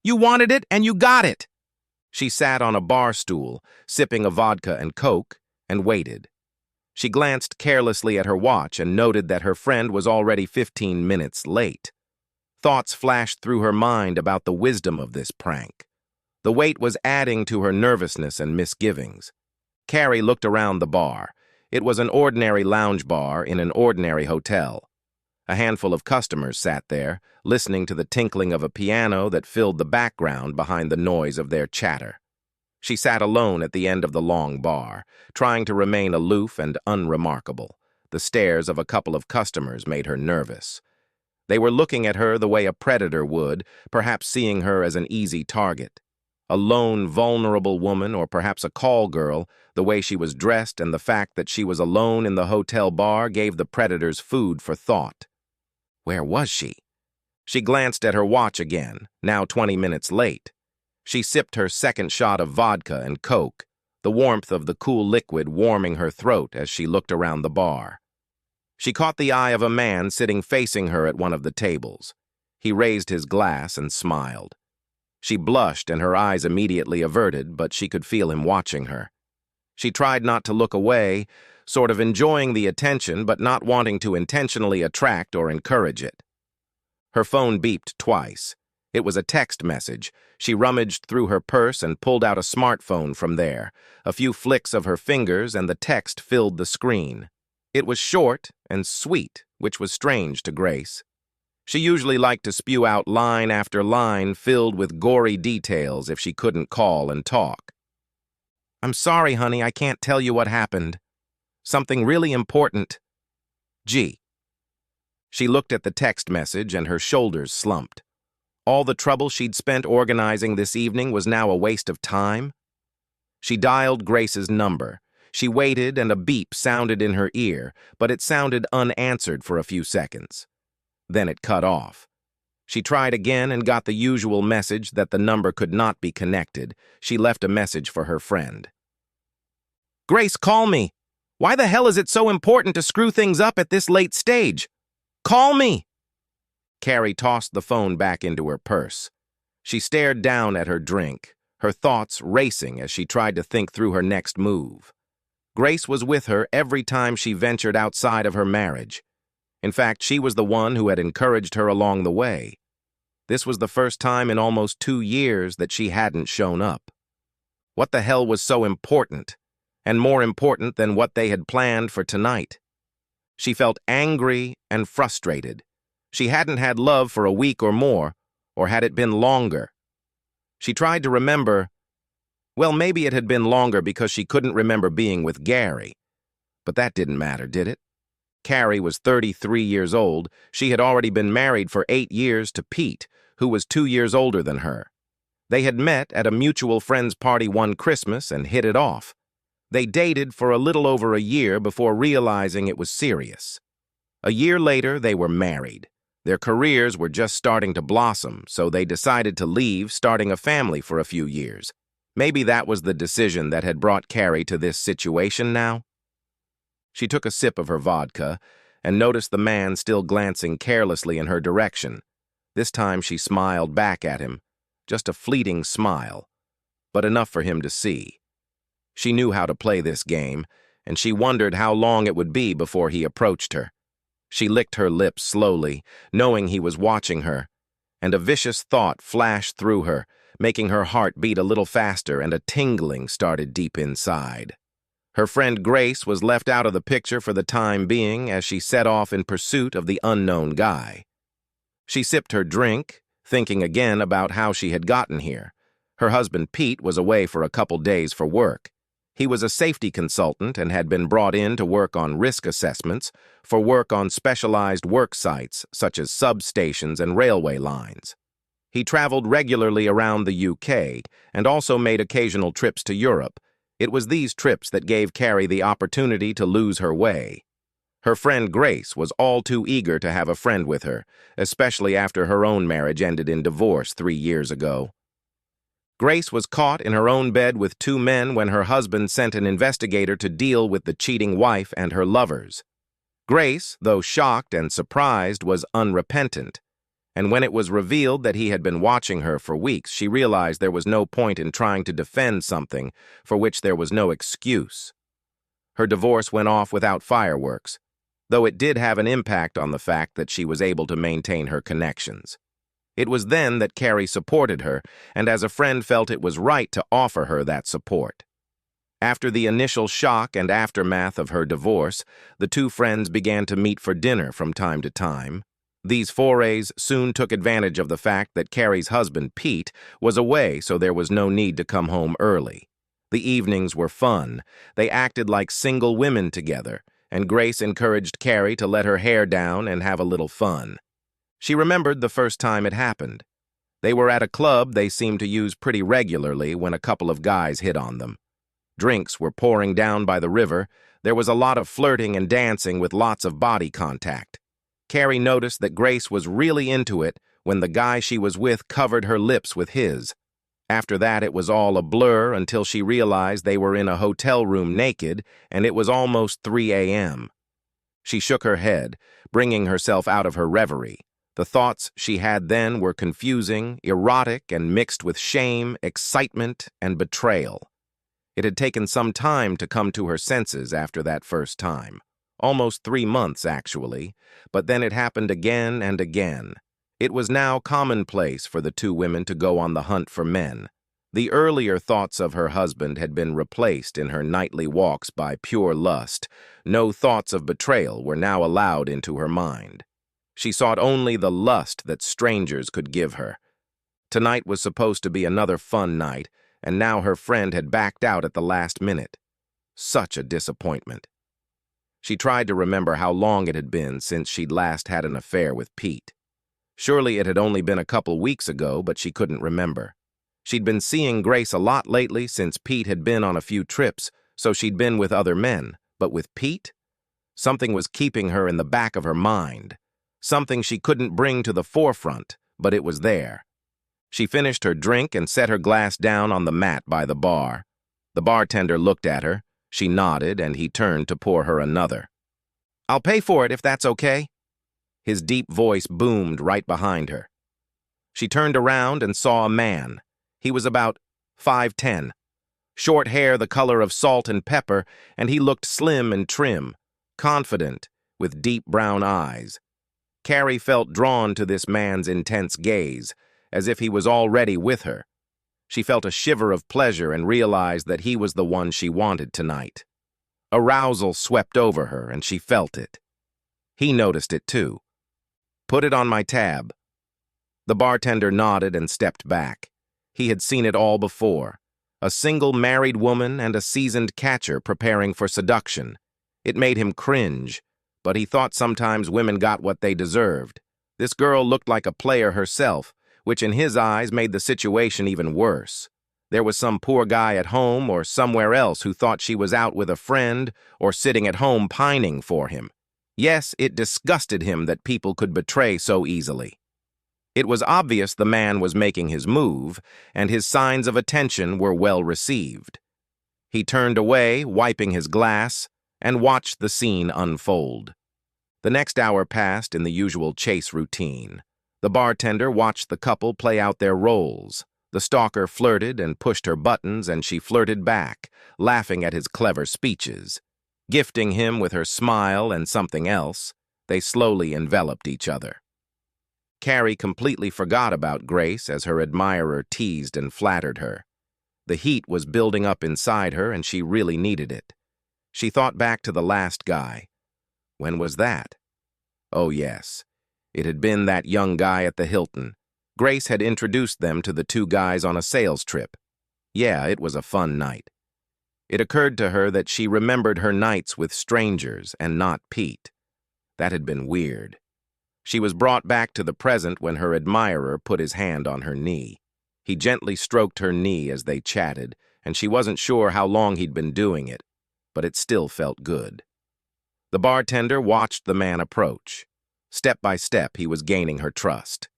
You wanted it, and you got it." She sat on a bar stool, sipping a vodka and Coke, and waited. She glanced carelessly at her watch and noted that her friend was already 15 minutes late. Thoughts flashed through her mind about the wisdom of this prank. The wait was adding to her nervousness and misgivings. Carrie looked around the bar. It was an ordinary lounge bar in an ordinary hotel. A handful of customers sat there, listening to the tinkling of a piano that filled the background behind the noise of their chatter. She sat alone at the end of the long bar, trying to remain aloof and unremarkable. The stares of a couple of customers made her nervous. They were looking at her the way a predator would, perhaps seeing her as an easy target. A lone, vulnerable woman, or perhaps a call girl, the way she was dressed and the fact that she was alone in the hotel bar gave the predators food for thought. Where was she? She glanced at her watch again, now 20 minutes late. She sipped her second shot of vodka and Coke, the warmth of the cool liquid warming her throat as she looked around the bar. She caught the eye of a man sitting facing her at one of the tables. He raised his glass and smiled. She blushed and her eyes immediately averted, but she could feel him watching her. She tried not to look away, sort of enjoying the attention but not wanting to intentionally attract or encourage it. Her phone beeped twice. It was a text message. She rummaged through her purse and pulled out a smartphone from there. A few flicks of her fingers and the text filled the screen. It was short and sweet, which was strange to Grace. She usually liked to spew out line after line filled with gory details if she couldn't call and talk. "I'm sorry, honey, I can't tell you what happened. Something really important. G." She looked at the text message and her shoulders slumped. All the trouble she'd spent organizing this evening was now a waste of time? She dialed Grace's number. She waited and a beep sounded in her ear, but it sounded unanswered for a few seconds. Then it cut off. She tried again and got the usual message that the number could not be connected. She left a message for her friend. "Grace, call me. Why the hell is it so important to screw things up at this late stage? Call me!" Carrie tossed the phone back into her purse. She stared down at her drink, her thoughts racing as she tried to think through her next move. Grace was with her every time she ventured outside of her marriage. In fact, she was the one who had encouraged her along the way. This was the first time in almost 2 years that she hadn't shown up. What the hell was so important, and more important than what they had planned for tonight? She felt angry and frustrated. She hadn't had love for a week or more, or had it been longer? She tried to remember. Well, maybe it had been longer because she couldn't remember being with Gary. But that didn't matter, did it? Carrie was 33 years old. She had already been married for 8 years to Pete, who was 2 years older than her. They had met at a mutual friend's party one Christmas and hit it off. They dated for a little over a year before realizing it was serious. A year later, they were married. Their careers were just starting to blossom, so they decided to leave, starting a family for a few years. Maybe that was the decision that had brought Carrie to this situation now. She took a sip of her vodka and noticed the man still glancing carelessly in her direction. This time she smiled back at him, just a fleeting smile, but enough for him to see. She knew how to play this game, and she wondered how long it would be before he approached her. She licked her lips slowly, knowing he was watching her, and a vicious thought flashed through her, making her heart beat a little faster and a tingling started deep inside. Her friend Grace was left out of the picture for the time being as she set off in pursuit of the unknown guy. She sipped her drink, thinking again about how she had gotten here. Her husband Pete was away for a couple days for work. He was a safety consultant and had been brought in to work on risk assessments for work on specialized work sites such as substations and railway lines. He traveled regularly around the UK and also made occasional trips to Europe. It was these trips that gave Carrie the opportunity to lose her way. Her friend Grace was all too eager to have a friend with her, especially after her own marriage ended in divorce 3 years ago. Grace was caught in her own bed with 2 men when her husband sent an investigator to deal with the cheating wife and her lovers. Grace, though shocked and surprised, was unrepentant, And when it was revealed that he had been watching her for weeks, she realized there was no point in trying to defend something for which there was no excuse. Her divorce went off without fireworks, though it did have an impact on the fact that she was able to maintain her connections. It was then that Carrie supported her, and as a friend felt it was right to offer her that support. After the initial shock and aftermath of her divorce, the two friends began to meet for dinner from time to time. These forays soon took advantage of the fact that Carrie's husband, Pete, was away, so there was no need to come home early. The evenings were fun. They acted like single women together, and Grace encouraged Carrie to let her hair down and have a little fun. She remembered the first time it happened. They were at a club they seemed to use pretty regularly when a couple of guys hit on them. Drinks were pouring down by the river. There was a lot of flirting and dancing with lots of body contact. Carrie noticed that Grace was really into it when the guy she was with covered her lips with his. After that, it was all a blur until she realized they were in a hotel room naked, and it was almost 3 a.m. She shook her head, bringing herself out of her reverie. The thoughts she had then were confusing, erotic, and mixed with shame, excitement, and betrayal. It had taken some time to come to her senses after that first time. Almost 3 months, actually, but then it happened again and again. It was now commonplace for the two women to go on the hunt for men. The earlier thoughts of her husband had been replaced in her nightly walks by pure lust. No thoughts of betrayal were now allowed into her mind. She sought only the lust that strangers could give her. Tonight was supposed to be another fun night, and now her friend had backed out at the last minute. Such a disappointment. She tried to remember how long it had been since she'd last had an affair with Pete. Surely it had only been a couple weeks ago, but she couldn't remember. She'd been seeing Grace a lot lately since Pete had been on a few trips, so she'd been with other men. But with Pete? Something was keeping her in the back of her mind. Something she couldn't bring to the forefront, but it was there. She finished her drink and set her glass down on the mat by the bar. The bartender looked at her. She nodded, and he turned to pour her another. "I'll pay for it if that's okay." His deep voice boomed right behind her. She turned around and saw a man. He was about 5'10", short hair the color of salt and pepper, and he looked slim and trim, confident, with deep brown eyes. Carrie felt drawn to this man's intense gaze, as if he was already with her. She felt a shiver of pleasure and realized that he was the one she wanted tonight. Arousal swept over her, and she felt it. He noticed it too. "Put it on my tab." The bartender nodded and stepped back. He had seen it all before. A single married woman and a seasoned catcher preparing for seduction. It made him cringe, but he thought sometimes women got what they deserved. This girl looked like a player herself, which in his eyes made the situation even worse. There was some poor guy at home or somewhere else who thought she was out with a friend or sitting at home pining for him. Yes, it disgusted him that people could betray so easily. It was obvious the man was making his move, and his signs of attention were well received. He turned away, wiping his glass, and watched the scene unfold. The next hour passed in the usual chase routine. The bartender watched the couple play out their roles. The stalker flirted and pushed her buttons, and she flirted back, laughing at his clever speeches. Gifting him with her smile and something else, they slowly enveloped each other. Carrie completely forgot about Grace as her admirer teased and flattered her. The heat was building up inside her, and she really needed it. She thought back to the last guy. When was that? Oh, yes. It had been that young guy at the Hilton. Grace had introduced them to the two guys on a sales trip. Yeah, it was a fun night. It occurred to her that she remembered her nights with strangers and not Pete. That had been weird. She was brought back to the present when her admirer put his hand on her knee. He gently stroked her knee as they chatted, and she wasn't sure how long he'd been doing it, but it still felt good. The bartender watched the man approach. Step by step, he was gaining her trust.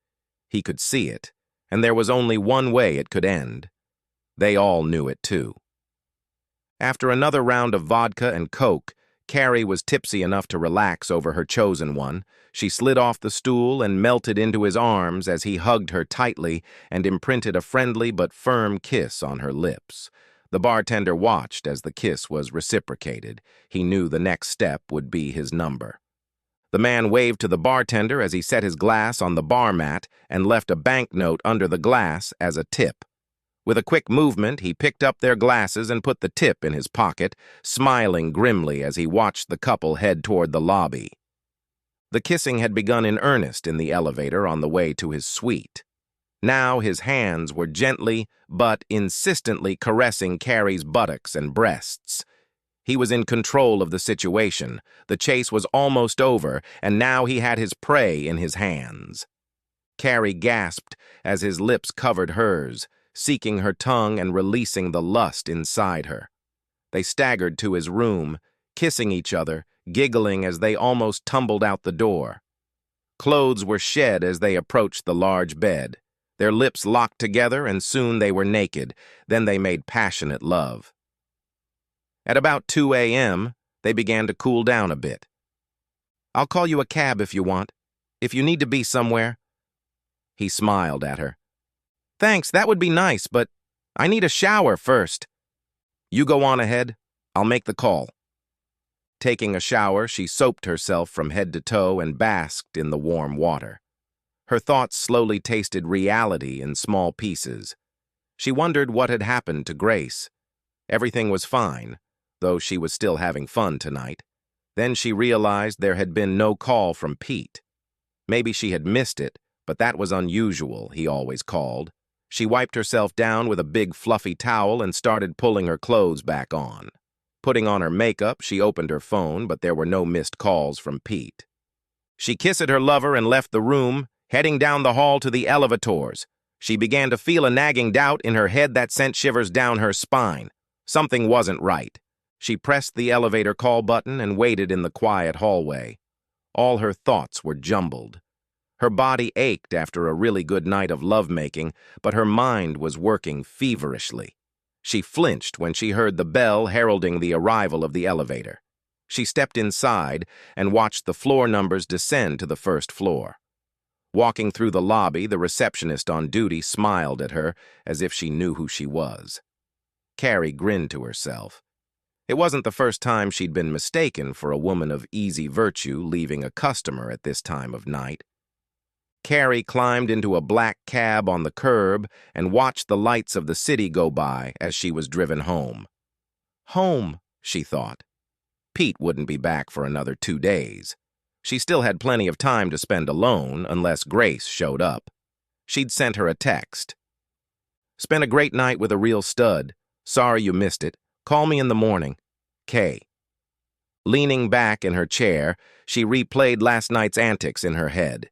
He could see it, and there was only one way it could end. They all knew it too. After another round of vodka and Coke, Carrie was tipsy enough to relax over her chosen one. She slid off the stool and melted into his arms as he hugged her tightly and imprinted a friendly but firm kiss on her lips. The bartender watched as the kiss was reciprocated. He knew the next step would be his number. The man waved to the bartender as he set his glass on the bar mat and left a banknote under the glass as a tip. With a quick movement, he picked up their glasses and put the tip in his pocket, smiling grimly as he watched the couple head toward the lobby. The kissing had begun in earnest in the elevator on the way to his suite. Now his hands were gently but insistently caressing Carrie's buttocks and breasts. He was in control of the situation. The chase was almost over, and now he had his prey in his hands. Carrie gasped as his lips covered hers, seeking her tongue and releasing the lust inside her. They staggered to his room, kissing each other, giggling as they almost tumbled out the door. Clothes were shed as they approached the large bed. Their lips locked together, and soon they were naked. Then they made passionate love. At about 2 a.m., they began to cool down a bit. "I'll call you a cab if you want. If you need to be somewhere." He smiled at her. "Thanks, that would be nice, but I need a shower first." "You go on ahead. I'll make the call." Taking a shower, she soaped herself from head to toe and basked in the warm water. Her thoughts slowly tasted reality in small pieces. She wondered what had happened to Grace. Everything was fine, though she was still having fun tonight. Then she realized there had been no call from Pete. Maybe she had missed it, but that was unusual, he always called. She wiped herself down with a big fluffy towel and started pulling her clothes back on. Putting on her makeup, she opened her phone, but there were no missed calls from Pete. She kissed her lover and left the room, heading down the hall to the elevators. She began to feel a nagging doubt in her head that sent shivers down her spine. Something wasn't right. She pressed the elevator call button and waited in the quiet hallway. All her thoughts were jumbled. Her body ached after a really good night of lovemaking, but her mind was working feverishly. She flinched when she heard the bell heralding the arrival of the elevator. She stepped inside and watched the floor numbers descend to the first floor. Walking through the lobby, the receptionist on duty smiled at her as if she knew who she was. Carrie grinned to herself. It wasn't the first time she'd been mistaken for a woman of easy virtue leaving a customer at this time of night. Carrie climbed into a black cab on the curb and watched the lights of the city go by as she was driven home. Home, she thought. Pete wouldn't be back for another 2 days. She still had plenty of time to spend alone unless Grace showed up. She'd sent her a text. "Spent a great night with a real stud. Sorry you missed it. Call me in the morning. K." Leaning back in her chair, she replayed last night's antics in her head.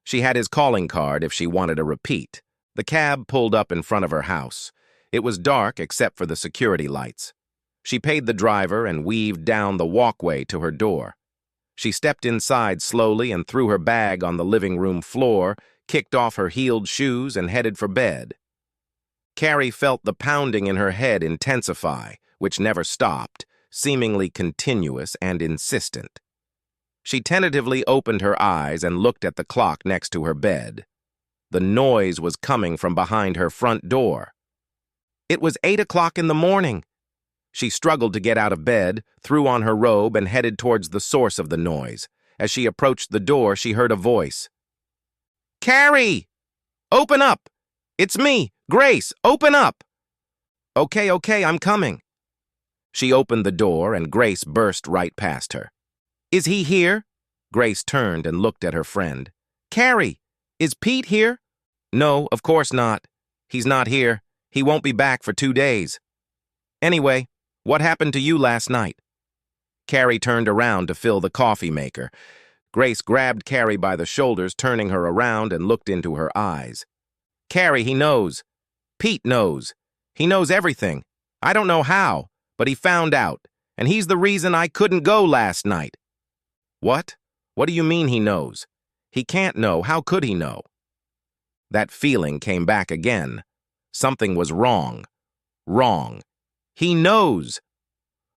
She had his calling card if she wanted a repeat. The cab pulled up in front of her house. It was dark except for the security lights. She paid the driver and weaved down the walkway to her door. She stepped inside slowly and threw her bag on the living room floor, kicked off her heeled shoes, and headed for bed. Carrie felt the pounding in her head intensify, which never stopped, seemingly continuous and insistent. She tentatively opened her eyes and looked at the clock next to her bed. The noise was coming from behind her front door. It was 8 o'clock in the morning. She struggled to get out of bed, threw on her robe, and headed towards the source of the noise. As she approached the door, she heard a voice. "Carrie! Open up! It's me, Grace! Open up!" Okay, I'm coming." She opened the door, and Grace burst right past her. "Is he here?" Grace turned and looked at her friend. "Carrie, is Pete here?" "No, of course not. He's not here. He won't be back for 2 days. Anyway, what happened to you last night?" Carrie turned around to fill the coffee maker. Grace grabbed Carrie by the shoulders, turning her around, and looked into her eyes. "Carrie, he knows. Pete knows. He knows everything. I don't know how, but he found out, and he's the reason I couldn't go last night." "What? What do you mean he knows? He can't know. How could he know?" That feeling came back again. Something was wrong. Wrong. He knows.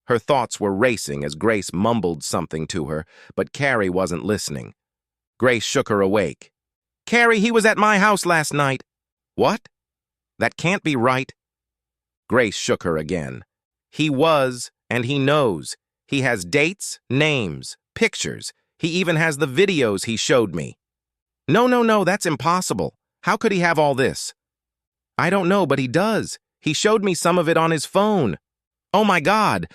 Her thoughts were racing as Grace mumbled something to her, but Carrie wasn't listening. Grace shook her awake. "Carrie, he was at my house last night." "What? That can't be right." Grace shook her again. "He was, and he knows. He has dates, names, pictures. He even has the videos he showed me." No, that's impossible. How could he have all this?" "I don't know, but he does. He showed me some of it on his phone." "Oh my God.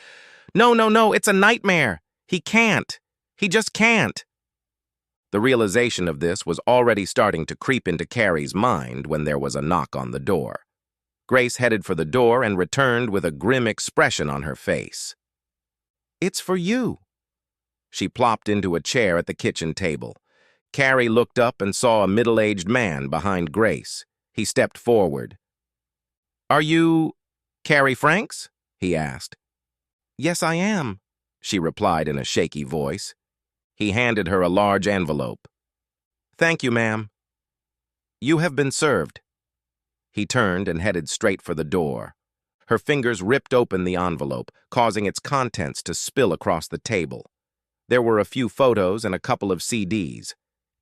No, it's a nightmare. He can't. He just can't." The realization of this was already starting to creep into Carrie's mind when there was a knock on the door. Grace headed for the door and returned with a grim expression on her face. "It's for you." She plopped into a chair at the kitchen table. Carrie looked up and saw a middle-aged man behind Grace. He stepped forward. "Are you Carrie Franks?" he asked. "Yes, I am," she replied in a shaky voice. He handed her a large envelope. "Thank you, ma'am. You have been served." He turned and headed straight for the door. Her fingers ripped open the envelope, causing its contents to spill across the table. There were a few photos and a couple of CDs.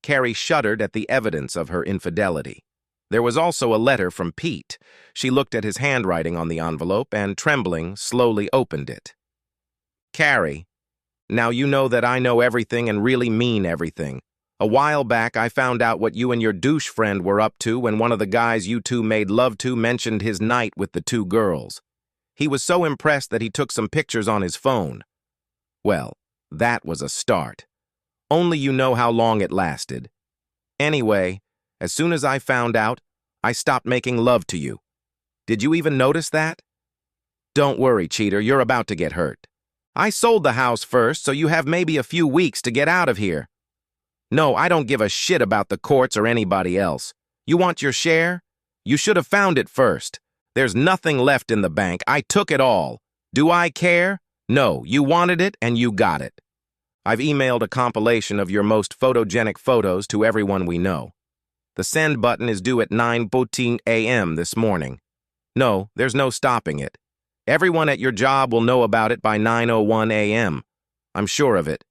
Carrie shuddered at the evidence of her infidelity. There was also a letter from Pete. She looked at his handwriting on the envelope and, trembling, slowly opened it. "Carrie, now you know that I know everything and really mean everything. A while back, I found out what you and your douche friend were up to when one of the guys you two made love to mentioned his night with the two girls. He was so impressed that he took some pictures on his phone. Well, that was a start. Only you know how long it lasted. Anyway, as soon as I found out, I stopped making love to you. Did you even notice that? Don't worry, cheater, you're about to get hurt. I sold the house first, so you have maybe a few weeks to get out of here. No, I don't give a shit about the courts or anybody else. You want your share? You should have found it first. There's nothing left in the bank. I took it all. Do I care? No, you wanted it and you got it. I've emailed a compilation of your most photogenic photos to everyone we know. The send button is due at 9:14 a.m. this morning. No, there's no stopping it. Everyone at your job will know about it by 9:01 a.m. I'm sure of it.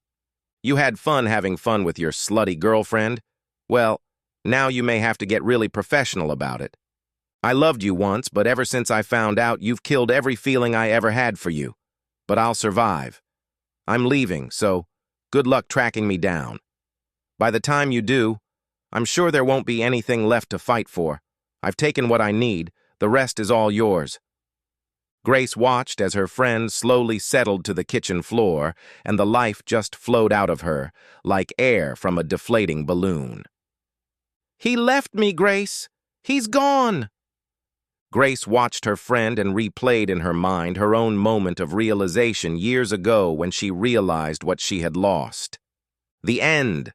You had fun having fun with your slutty girlfriend. Well, now you may have to get really professional about it. I loved you once, but ever since I found out, you've killed every feeling I ever had for you. But I'll survive. I'm leaving, so good luck tracking me down. By the time you do, I'm sure there won't be anything left to fight for. I've taken what I need. The rest is all yours." Grace watched as her friend slowly settled to the kitchen floor, and the life just flowed out of her, like air from a deflating balloon. "He left me, Grace. He's gone." Grace watched her friend and replayed in her mind her own moment of realization years ago when she realized what she had lost. The end.